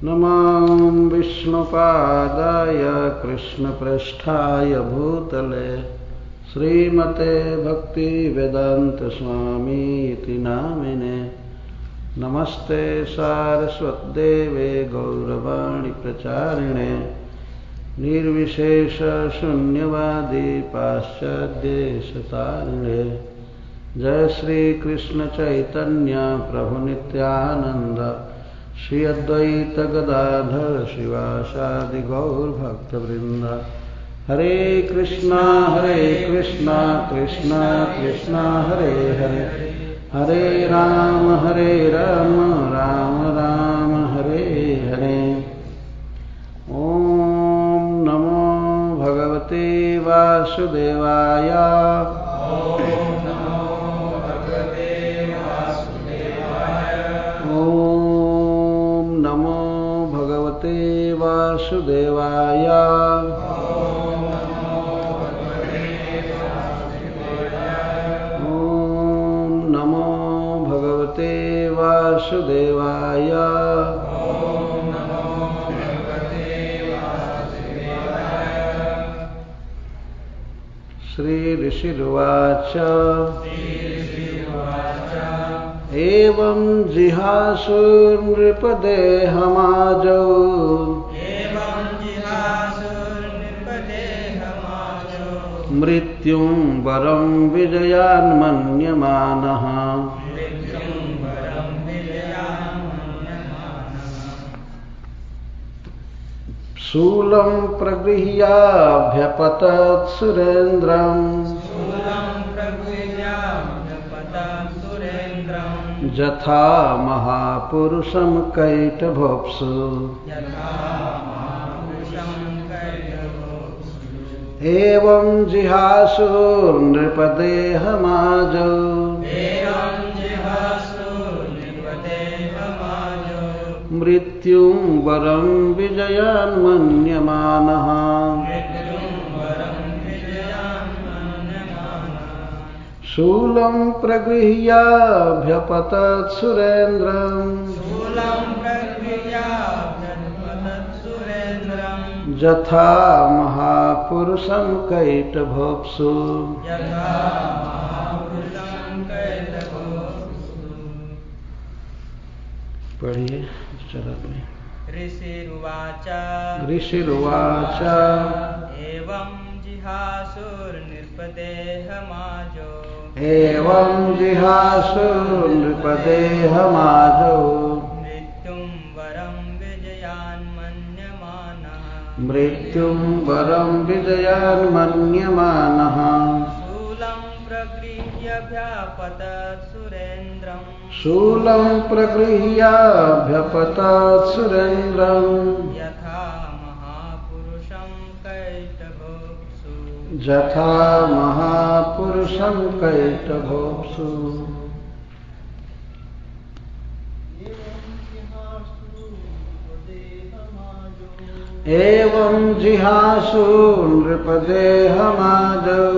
नमां विष्णुपादाय कृष्णप्रेष्ठाय भूतले श्रीमते भक्तिवेदान्तस्वामी इति नामिने। नमस्ते सारस्वतदेवे गौरवाणी प्रचारिणे निर्विशेष शून्यवादी पाश्चात्यदेशतारिणे। जय श्री कृष्ण चैतन्य प्रभु नित्यानंद श्री अद्वैत गदाधर शिवासादि गौर भक्तवृंद। हरे कृष्णा कृष्णा कृष्णा हरे हरे, हरे राम राम राम हरे हरे। ओम नमो भगवते वासुदेवाय। वासुदेवाय। ओम नमो भगवते वासुदेवाय। श्री ऋषिर्वाच एवं जिहासुर्नृपदेहमाजौ मृत्युं वरं विजयान्मन्यमानः। शूलं प्रगृह्याभ्यपतत् सुरेन्द्रम् यथा महापुरुषं कैटभोप्सु। एवं जिहासुर्नृपदेहमाजौ मृत्युं वरं विजयान्मन्यमानः। शूलं प्रगृह्याभ्यपतत् सुरेन्द्रम् यथा महापुरुषं कैटभोप्सु। पढ़िए चरत में। ऋषिरुवाच एवं जिहासुर्नृपदेहमाजौ मृत्युं वरं विजयान्मन्यमानः। शूलं प्रगृह्याभ्यपतत् सुरेन्द्रम् यथा महापुरुषं कैटभोप्सु। एवं जिहासुर्नृपदेहमाजौ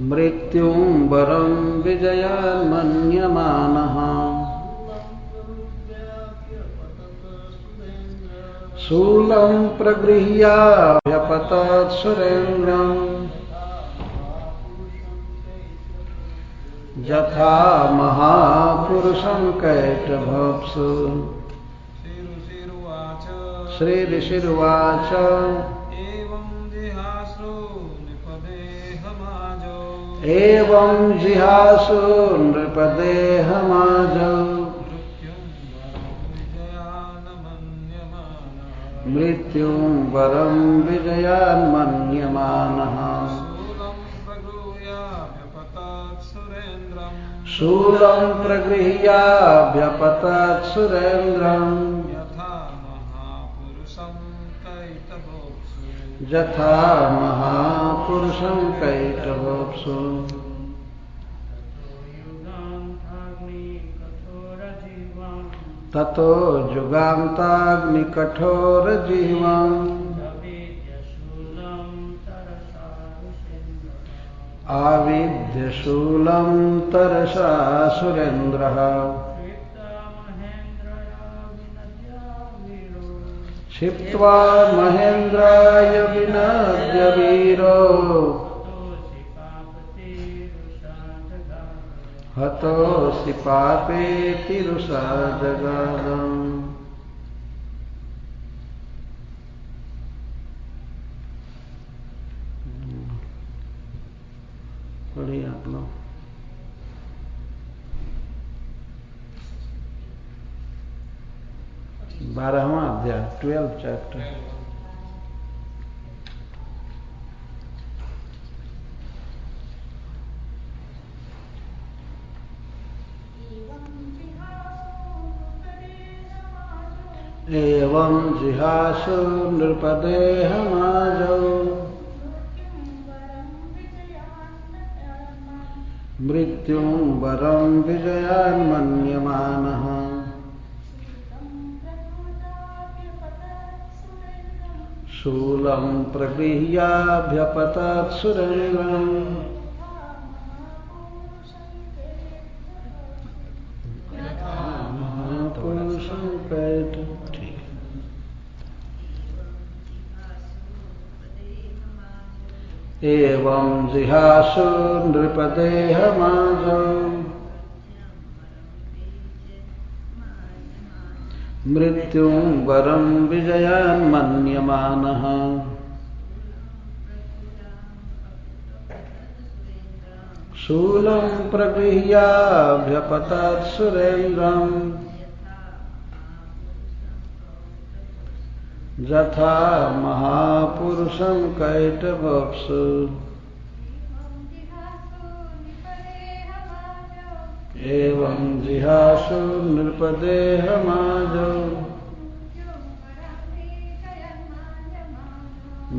मृत्युं वरं विजयान्मन्यमानः। शूलं प्रगृह्याभ्यपतत् सुरेन्द्रम् यथा महापुरुषं कैटभोप्सु। श्री ऋषिर्वाच एवं जिहासुर्नृपदेहमाजौ मृत्युं वरं विजयान्मन्यमानः। शूलं प्रगृह्याभ्यपतत् सुरेन्द्रम् यथा महापुरुषं कैटभोप्सु। ततो जुगान्ताग्निकठोरजीवम् आविद्यशूलं तरसा सुरेन्द्रः। क्षिप्त्वा महेन्द्राय विनाद्य वीरो हतोऽसि पापेति रुषा जगादम्। पढ़िए आप लोग। 12वां अध्याय 12th चैप्टर। एवं जिहासु नृपदेहमाजौ मृत्युं वरं विजयान्मन्यमानः शूलं प्रगृह्याभ्यपतत् सुरेन्द्रम्। महापुरुषं कैट। एवं जिहासु नृपदेहमाजौ मृत्युं वरं विजयान्मन्यमानः शूलं प्रगृह्याभ्यपतत् सुरेन्द्रम्। यथा महापुरुषं कैटभोप्सु एवं जिहासु नृपदेहमाजौ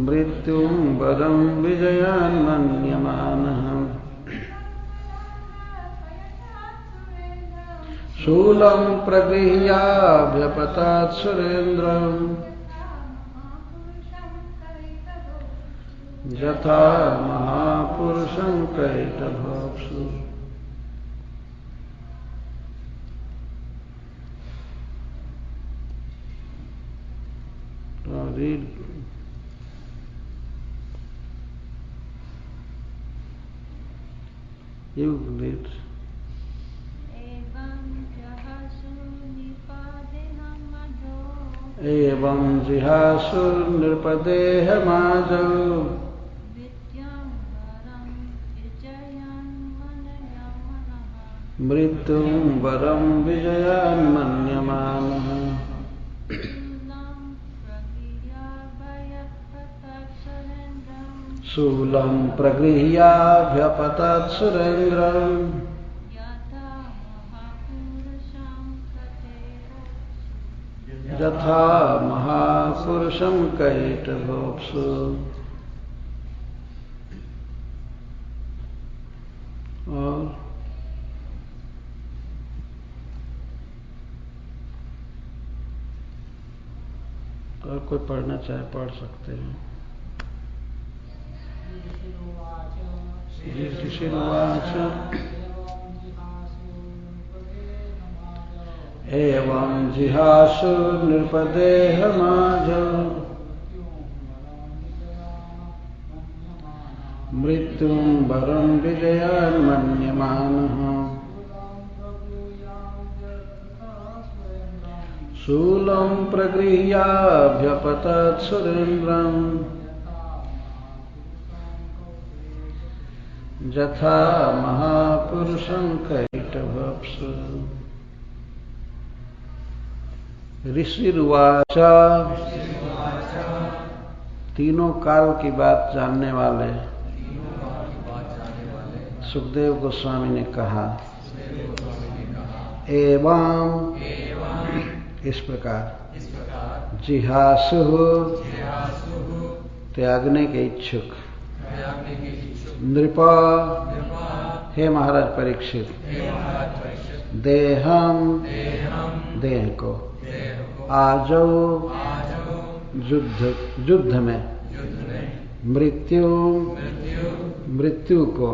मृत्युं वरं विजयान्मन्यमानः शूलं प्रगृह्याभ्यपतत् सुरेन्द्रम्। यथा महापुरुषं कैटभोप्सु। Read. You read. एवं जिहासु नृपदेहमाजौ मृत्युं वरं विजयान्मन्यमानः शूलं प्रगृह्याभ्यपतत् सुरेन्द्रम्। यथा महापुरुषं कैटभोप्सु। और कोई पढ़ना चाहे पढ़ सकते हैं। ऋषिर्वाच एवं जिहासु नृपदेहमाजौ मृत्युं वरं विजयान्मन्यमानः शूलं प्रगृह्याभ्यपतत् सुरेन्द्रम्। यथा महापुरुषं कैटभोप्सु। ऋषिर्वाच तीनों काल की बात जानने वाले सुखदेव गोस्वामी ने कहा एवं इस प्रकार जिहासु त्यागने के इच्छुक नृपा हे महाराज परीक्षित देहम देह को आजो युद्ध में मृत्यु को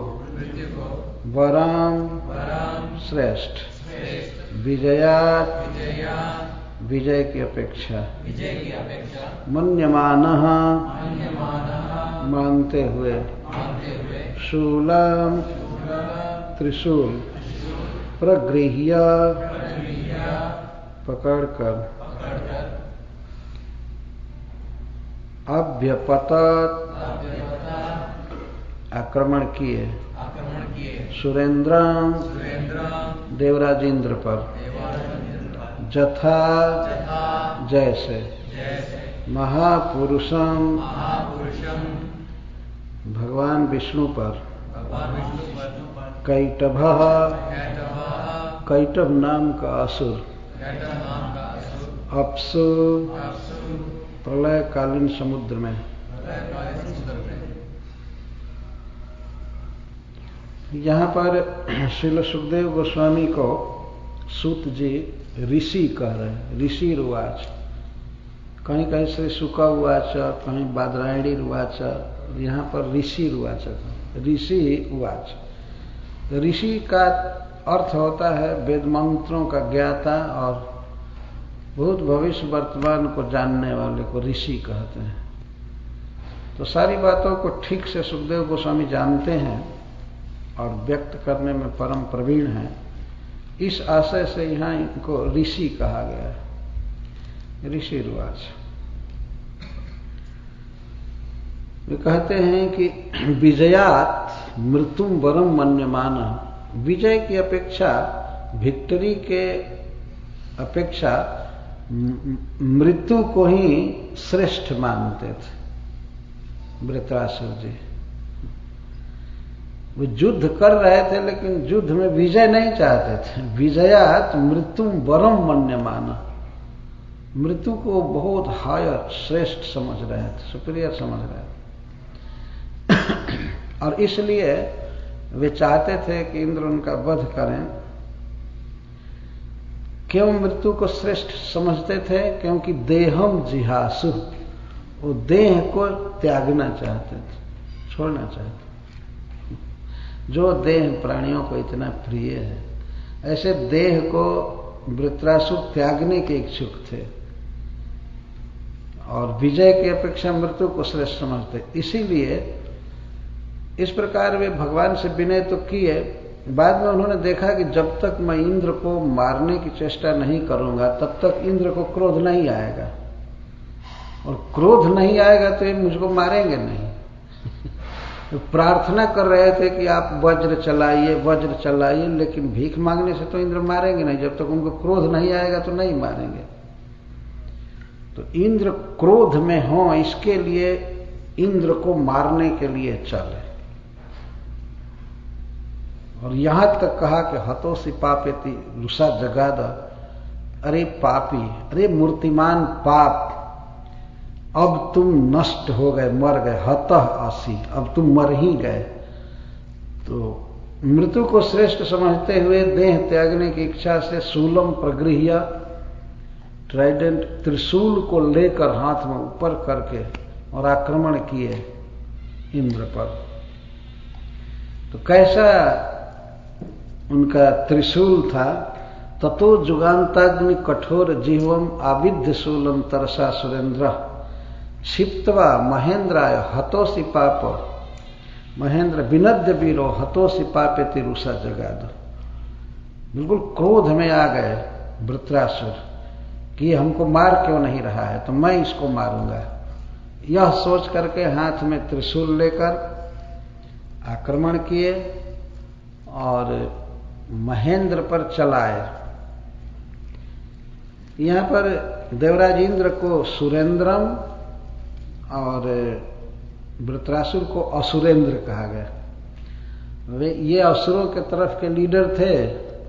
वरम श्रेष्ठ विजयात विजय की अपेक्षा मन्यमानः मानते हुए शूलम त्रिशूल प्रगृह्य पकड़कर अभ्यपतत आक्रमण किए सुरेंद्रम देवराजेंद्र पर जथा जैसे महापुरुषम भगवान विष्णु पर कैटभ कैटभ नाम का असुर अप्सु प्रलयकालीन समुद्र में यहाँ पर श्रील सुखदेव गोस्वामी को सूत जी ऋषि कह रहे हैं। ऋषि रुवाच, कहीं कहीं श्री शुक उवाच, कहीं बादरायणी रुवाच, यहाँ पर ऋषि रुवाच, ऋषि उवाच। ऋषि का अर्थ होता है वेद मंत्रों का ज्ञाता और भूत भविष्य वर्तमान को जानने वाले को ऋषि कहते हैं। तो सारी बातों को ठीक से सुखदेव गोस्वामी जानते हैं और व्यक्त करने में परम प्रवीण हैं। इस आशय से यहाँ इनको ऋषि कहा गया है। ऋषि रुवाच वे कहते हैं कि विजयात मृत्युम वरम मन्यमान, विजय की अपेक्षा, विक्ट्री के अपेक्षा मृत्यु को ही श्रेष्ठ मानते थे वृत्रासुर जी। वो युद्ध कर रहे थे लेकिन युद्ध में विजय नहीं चाहते थे। विजयात मृत्युम वरम मन्यमान, मृत्यु को बहुत हायर श्रेष्ठ समझ रहे थे, सुपीरियर समझ रहे थे। और इसलिए वे चाहते थे कि इंद्र उनका वध करें। क्यों मृत्यु को श्रेष्ठ समझते थे? क्योंकि देहम जिहासु, वो देह को त्यागना चाहते थे, छोड़ना चाहते थे। जो देह प्राणियों को इतना प्रिय है, ऐसे देह को वृत्रासुर त्यागने के इच्छुक थे और विजय की अपेक्षा मृत्यु को श्रेष्ठ समझते। इसीलिए इस प्रकार वे भगवान से विनय तो किए। बाद में उन्होंने देखा कि जब तक मैं इंद्र को मारने की चेष्टा नहीं करूंगा तब तक इंद्र को क्रोध नहीं आएगा, और क्रोध नहीं आएगा तो ये मुझको मारेंगे नहीं। तो प्रार्थना कर रहे थे कि आप वज्र चलाइए, लेकिन भीख मांगने से तो इंद्र मारेंगे नहीं। जब तक उनको क्रोध नहीं आएगा तो नहीं मारेंगे। तो इंद्र क्रोध में हो, इसके लिए इंद्र को मारने के लिए चले। और यहां तक कहा कि हतोषि पापेति रुषा जगाद, अरे पापी, अरे मूर्तिमान पाप, अब तुम नष्ट हो गए, मर गए। हतः आसी, अब तुम मर ही गए। तो मृत्यु को श्रेष्ठ समझते हुए देह त्यागने की इच्छा से शूलम प्रगृह्य, ट्राइडेंट त्रिशूल को लेकर हाथ में ऊपर करके और आक्रमण किए इंद्र पर। तो कैसा उनका त्रिशूल था? ततो जुगांताग्नि कठोर जीवम आविद्य शूलम तरसा सुरेंद्र क्षिप्त्वा महेंद्राय हतोषि पाप, महेंद्र विनद्य वीरो हतोषि पापेति रुषा जगाद। बिल्कुल क्रोध में आ गए वृत्रासुर कि हमको मार क्यों नहीं रहा है, तो मैं इसको मारूंगा। यह सोच करके हाथ में त्रिशूल लेकर आक्रमण किए और महेंद्र पर चलाए। यहां पर देवराज इंद्र को सुरेंद्रम और वृत्रासुर को असुरेंद्र कहा गया। वे ये असुरों के तरफ के लीडर थे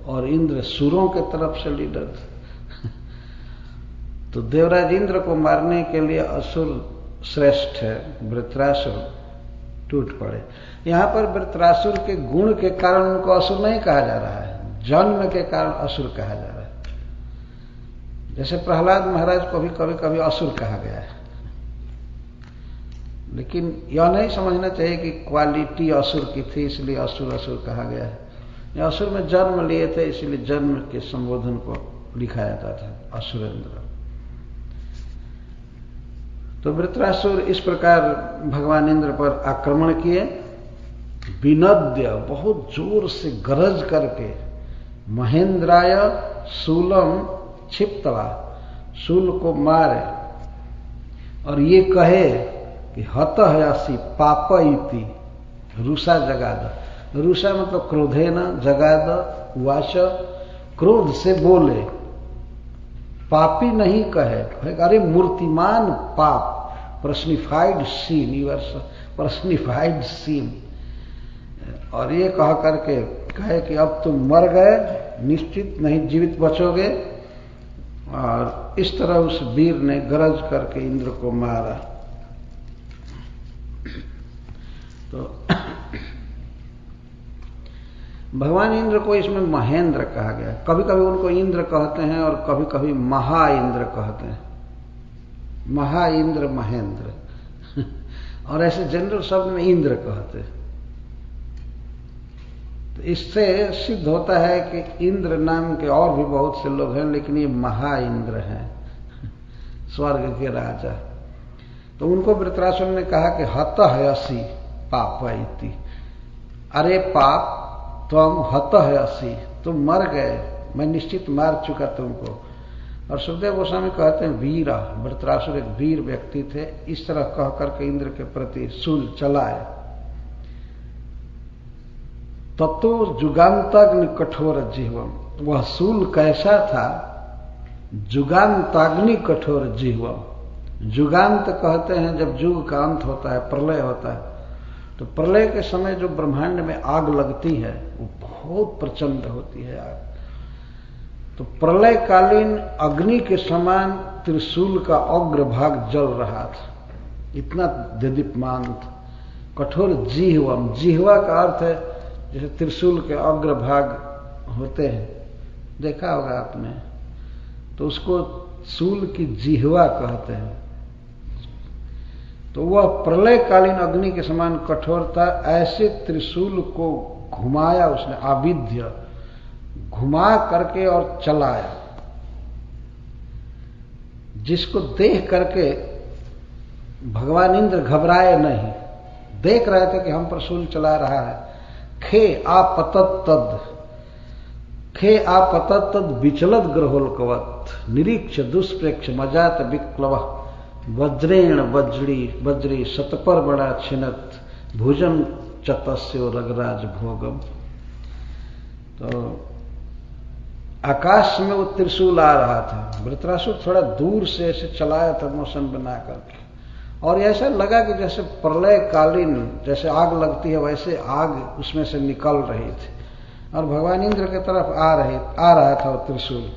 और इंद्र सुरों के तरफ से लीडर थे। तो देवराज इंद्र को मारने के लिए असुर श्रेष्ठ है, वृत्रासुर टूट पड़े। यहां पर वृत्रासुर के गुण के कारण उनको असुर नहीं कहा जा रहा है, जन्म के कारण असुर कहा जा रहा है। जैसे प्रहलाद महाराज को भी कभी कभी असुर कहा गया है, लेकिन यह नहीं समझना चाहिए कि क्वालिटी असुर की थी इसलिए असुर असुर कहा गया है। यह असुर में जन्म लिए थे इसलिए जन्म के संबोधन को लिखा जाता था, असुरेंद्र। तो वृत्रासुर इस प्रकार भगवान इंद्र पर आक्रमण किए। विनद्य, बहुत जोर से गरज करके, महेंद्राय शूलम क्षिप्तवा, शूल को मारे और ये कहे कि हतः यासी पाप इति रुषा जगाद। रुषा मतलब क्रोधे न, जगाद वाच, क्रोध से बोले, पापी नहीं कहे, अरे मूर्तिमान पाप, personified sin, your personified sin. और ये कह करके कहे कि अब तुम मर गए, निश्चित नहीं जीवित बचोगे। और इस तरह उस वीर ने गरज करके इंद्र को मारा। तो भगवान इंद्र को इसमें महेंद्र कहा गया। कभी कभी उनको इंद्र कहते हैं और कभी कभी महा इंद्र कहते हैं, महा इंद्र, महेंद्र और ऐसे जनरल शब्द में इंद्र कहते हैं। तो इससे सिद्ध होता है कि इंद्र नाम के और भी बहुत से लोग हैं, लेकिन ये महा इंद्र हैं, स्वर्ग के राजा। तो उनको वृत्रासुर ने कहा कि हतः यसी पाप इति, अरे पाप तुम हतः यसी, तुम मर गए, मैं निश्चित मार चुका तुमको। और सुखदेव गोस्वामी कहते हैं वीरा, वृत्रासुर एक वीर व्यक्ति थे। इस तरह कह करके इंद्र के प्रति शूल चलाए। ततो जुगांताग्नि कठोर जिह्वम, वह शूल कैसा था? जुगांताग्नि कठोर जिह्वम। जुगांत कहते हैं जब युग का अंत होता है, प्रलय होता है, तो प्रलय के समय जो ब्रह्मांड में आग लगती है वो बहुत प्रचंड होती है आग। तो प्रलयकालीन अग्नि के समान त्रिशूल का अग्रभाग जल रहा था, इतना देदीप्यमान था। कठोर जिह्वम, जिह्वा का अर्थ है जैसे त्रिशूल के अग्रभाग होते हैं, देखा होगा आपने, तो उसको शूल की जिह्वा कहते हैं। तो वह प्रलयकालीन अग्नि के समान कठोर था। ऐसे त्रिशूल को घुमाया उसने, आविध्य, घुमा करके और चलाया, जिसको देख करके भगवान इंद्र घबराए नहीं। देख रहे थे कि हम पर शूल चला रहा है। खे आपतत्तद, खे आपतत्तद विचलद ग्रहोल्कवत, निरीक्ष दुष्प्रेक्ष मजात विक्लव, वज्रेण वज्री शतपर बड़ा छिनत, भुजन चतस्यो रगराज भोगम। तो आकाश में वो त्रिशूल आ रहा था। वृत्रासुर थोड़ा दूर से ऐसे चलाया था मोशन बना करके, और ऐसा लगा कि जैसे प्रलयकालीन जैसे आग लगती है वैसे आग उसमें से निकल रही थी, और भगवान इंद्र की तरफ आ रहा था वो त्रिशूल।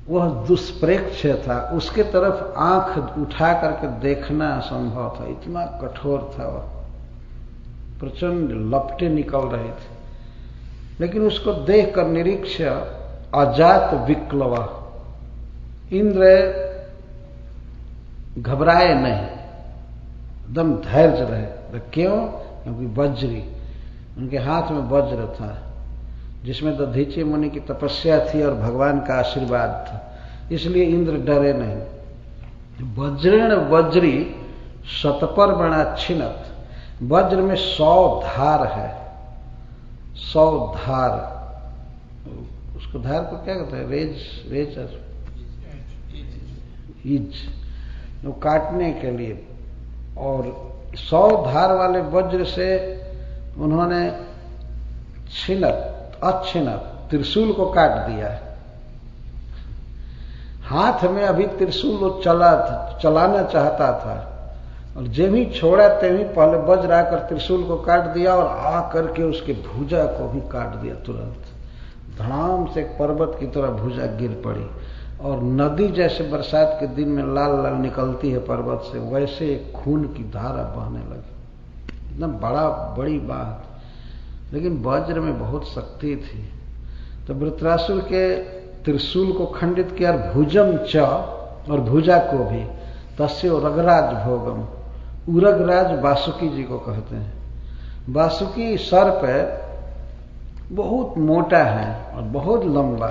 वह दुष्प्रेक्ष था, उसके तरफ आंख उठा करके देखना असंभव था, इतना कठोर था वह, प्रचंड लपटें निकल रही थी। लेकिन उसको देखकर निरीक्ष अजात विक्लवा, इंद्र घबराए नहीं, एकदम धैर्य रहे। क्यों? क्योंकि वज्री, उनके हाथ में वज्र था, जिसमें दधीचि मुनि की तपस्या थी और भगवान का आशीर्वाद था, इसलिए इंद्र डरे नहीं। वज्रेण वज्री शतपर बना छिनत, वज्र में 100 धार है, 100 धार। उसको धार को क्या कहते हैं? रेज इज, वो काटने के लिए। और 100 धार वाले वज्र से उन्होंने अच्छिनत त्रिशूल को काट दिया। हाथ में अभी त्रिशूल वो चलाना चाहता था, और जब ही छोड़ा तभी पहले वज्र आकर त्रिशूल को काट दिया और आकर के उसके भुजा को भी काट दिया तुरंत। धड़ाम से एक पर्वत की तरह भुजा गिर पड़ी, और नदी जैसे बरसात के दिन में लाल लाल निकलती है पर्वत से, वैसे खून की धारा बहने लगी। इतना बड़ी बात, लेकिन वज्र में बहुत शक्ति थी। तो वृत्रासुर के त्रिशूल को खंडित किया, और भुजम च, और भुजा को भी, तस्यो रगराज भोगम। उरगराज वासुकी जी को कहते हैं। वासुकी सर्प बहुत मोटा है और बहुत लंबा,